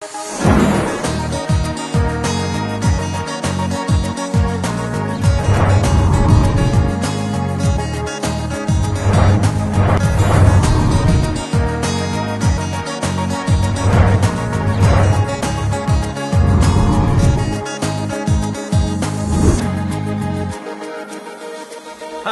Hi,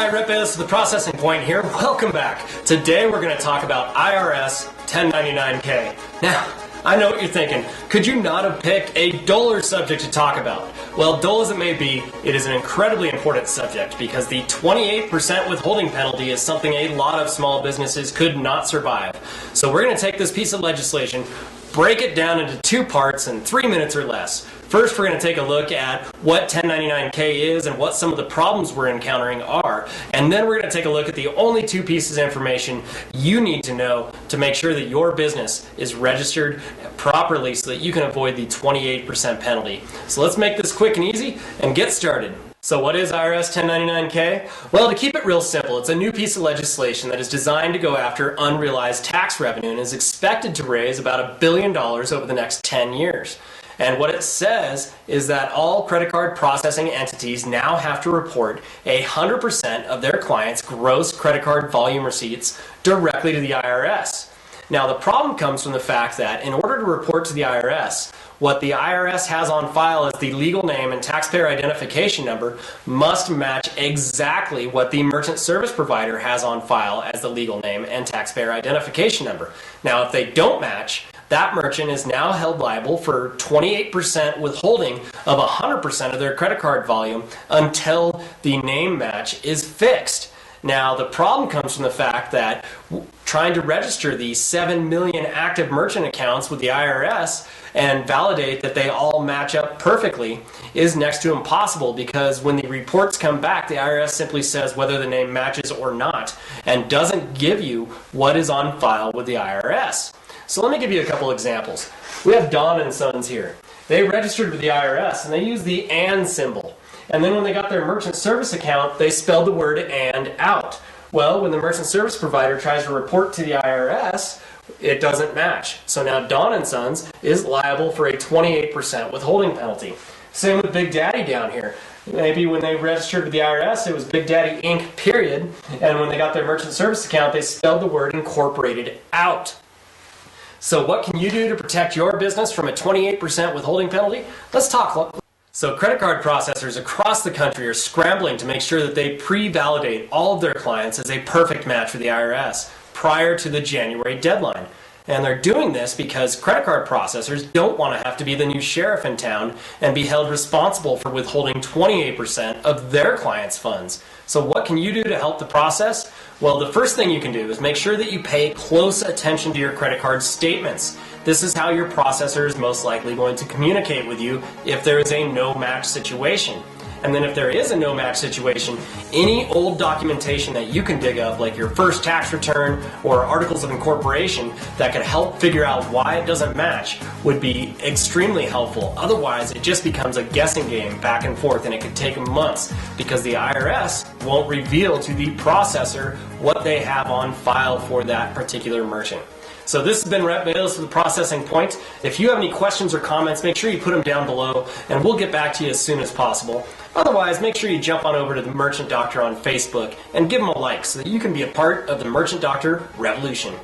Rip is the processing point here. Welcome back. Today we're going to talk about IRS 1099-K. Now, I know what you're thinking. Could you not have picked a duller subject to talk about? Well, dull as it may be, it is an incredibly important subject because the 28% withholding penalty is something a lot of small businesses could not survive. So we're going to take this piece of legislation, break it down into two parts in 3 minutes or less. First, we're going to take a look at what 1099-K is and what some of the problems we're encountering are. And then we're going to take a look at the only two pieces of information you need to know to make sure that your business is registered properly so that you can avoid the 28% penalty. So let's make this quick and easy and get started. So what is IRS 1099-K? Well, to keep it real simple, it's a new piece of legislation that is designed to go after unrealized tax revenue and is expected to raise about $1 billion over the next 10 years. And what it says is that all credit card processing entities now have to report 100% of their clients' gross credit card volume receipts directly to the IRS. Now, the problem comes from the fact that in order to report to the IRS, what the IRS has on file as the legal name and taxpayer identification number must match exactly what the merchant service provider has on file as the legal name and taxpayer identification number. Now, if they don't match, that merchant is now held liable for 28% withholding of 100% of their credit card volume until the name match is fixed. Now, the problem comes from the fact that trying to register the 7 million active merchant accounts with the IRS and validate that they all match up perfectly is next to impossible, because when the reports come back, the IRS simply says whether the name matches or not and doesn't give you what is on file with the IRS. So let me give you a couple examples. We have Don and Sons here. They registered with the IRS and they used the AND symbol. And then when they got their merchant service account, they spelled the word AND out. Well, when the merchant service provider tries to report to the IRS, it doesn't match. So now Don and Sons is liable for a 28% withholding penalty. Same with Big Daddy down here. Maybe when they registered with the IRS, it was Big Daddy Inc. period. And when they got their merchant service account, they spelled the word incorporated out. So what can you do to protect your business from a 28% withholding penalty? Let's talk. So credit card processors across the country are scrambling to make sure that they pre-validate all of their clients as a perfect match for the IRS prior to the January deadline. And they're doing this because credit card processors don't want to have to be the new sheriff in town and be held responsible for withholding 28% of their clients' funds. So what can you do to help the process? Well, the first thing you can do is make sure that you pay close attention to your credit card statements. This is how your processor is most likely going to communicate with you if there is a no-match situation. And then if there is a no-match situation, any old documentation that you can dig up, like your first tax return or articles of incorporation that could help figure out why it doesn't match, would be extremely helpful. Otherwise, it just becomes a guessing game back and forth, and it could take months because the IRS won't reveal to the processor what they have on file for that particular merchant. So this has been Rep Bayless with the Processing Point. If you have any questions or comments, make sure you put them down below and we'll get back to you as soon as possible. Otherwise, make sure you jump on over to the Merchant Doctor on Facebook and give them a like so that you can be a part of the Merchant Doctor revolution.